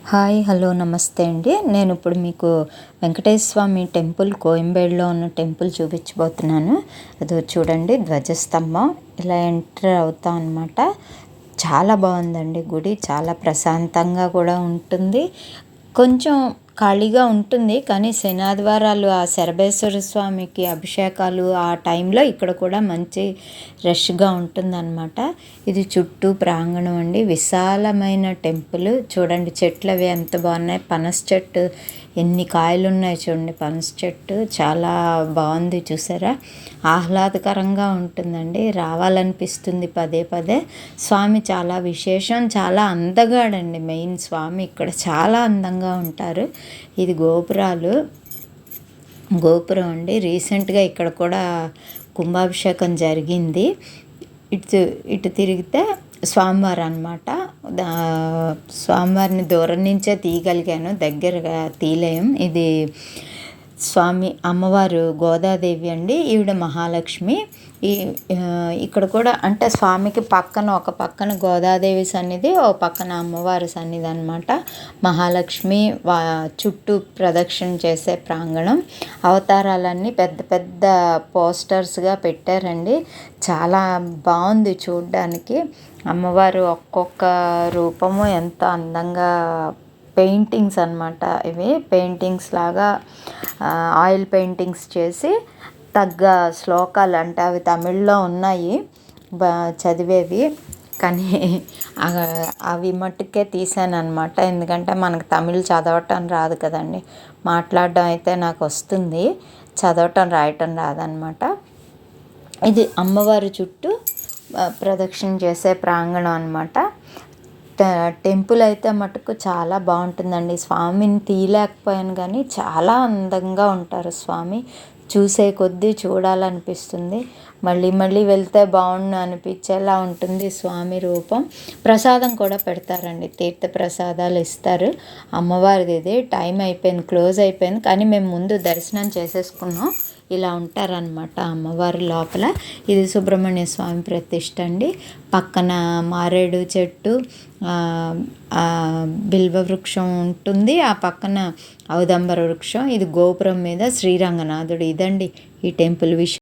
Hi hello నమస్తే అండి. నేను ఇప్పుడు మీకు వెంకటేశ్వర స్వామి టెంపుల్ కోయంబేడులో ఉన్న టెంపుల్ చూపించబోతున్నాను. అదో చూడండి, ధ్వజస్తంభం ఇలా ఎంటర్ అవుతాం అనమాట. చాలా బాగుందండి గుడి, చాలా ప్రశాంతంగా కూడా ఉంటుంది. కొంచెం ఖాళీగా ఉంటుంది, కానీ శనాదివారాలు ఆ శరభేశ్వర స్వామికి అభిషేకాలు ఆ టైంలో ఇక్కడ కూడా మంచి రష్గా ఉంటుందన్నమాట. ఇది చుట్టూ ప్రాంగణం అండి, విశాలమైన టెంపుల్. చూడండి చెట్లు అవి ఎంత బాగున్నాయి, పనస చెట్టు ఎన్ని కాయలు ఉన్నాయి చూడండి. పనస చెట్టు చాలా బాగుంది, చూసారా? ఆహ్లాదకరంగా ఉంటుందండి, రావాలనిపిస్తుంది పదే పదే. స్వామి చాలా విశేషం, చాలా అందగాడండి. మెయిన్ స్వామి ఇక్కడ చాలా అందంగా ఉంటారు. ఇది గోపురం అండి. రీసెంట్గా ఇక్కడ కూడా కుంభాభిషేకం జరిగింది. ఇటు తిరిగితే స్వామివారు అనమాట. స్వామివారిని దూరం నుంచే తీయగలిగాను, దగ్గరగా తీయలేం. ఇది స్వామి అమ్మవారు గోదాదేవి అండి, ఈవిడ మహాలక్ష్మి. ఇక్కడ కూడా అంటే స్వామికి ఒక పక్కన గోదాదేవి సన్నిధి, ఒక పక్కన అమ్మవారి సన్నిధి అనమాట. మహాలక్ష్మి చుట్టూ ప్రదక్షిణ చేసే ప్రాంగణం. అవతారాలన్నీ పెద్ద పెద్ద పోస్టర్స్గా పెట్టారండి, చాలా బాగుంది చూడ్డానికి. అమ్మవారు ఒక్కొక్క రూపము ఎంత అందంగా, పెయింటింగ్స్ అనమాట. ఇవి పెయింటింగ్స్ లాగా ఆయిల్ పెయింటింగ్స్ చేసి తగ్గ శ్లోకాలు అంటే అవి తమిళ్లో ఉన్నాయి చదివేవి, కానీ అవి మట్టుకే తీసాను అనమాట. ఎందుకంటే మనకు తమిళ్ చదవటం రాదు కదండి, మాట్లాడడం అయితే నాకు వస్తుంది, చదవటం రాయటం రాదనమాట. ఇది అమ్మవారి చుట్టూ ప్రదక్షిణ చేసే ప్రాంగణం అనమాట. టెంపుల్ అయితే మటుకు చాలా బాగుంటుందండి. స్వామిని తీయలేకపోయాను, కానీ చాలా అందంగా ఉంటారు స్వామి. చూసే కొద్దీ చూడాలనిపిస్తుంది, మళ్ళీ మళ్ళీ వెళ్తే బాగుండు అనిపించేలా ఉంటుంది స్వామి రూపం. ప్రసాదం కూడా పెడతారండి, తీర్థ ప్రసాదాలు ఇస్తారు. అమ్మవారిది ఇది టైం అయిపోయింది, క్లోజ్ అయిపోయింది, కానీ మేము ముందు దర్శనం చేసేసుకున్నాం. ఇలా ఉంటారనమాట అమ్మవారి లోపల. ఇది సుబ్రహ్మణ్య స్వామి ప్రతిష్ఠ అండి. పక్కన మారేడు చెట్టు, బిల్వ వృక్షం ఉంటుంది, ఆ పక్కన ఔదంబర వృక్షం. ఇది గోపురం మీద శ్రీరంగనాథుడు. ఇదండి ఈ టెంపుల్ విషయం.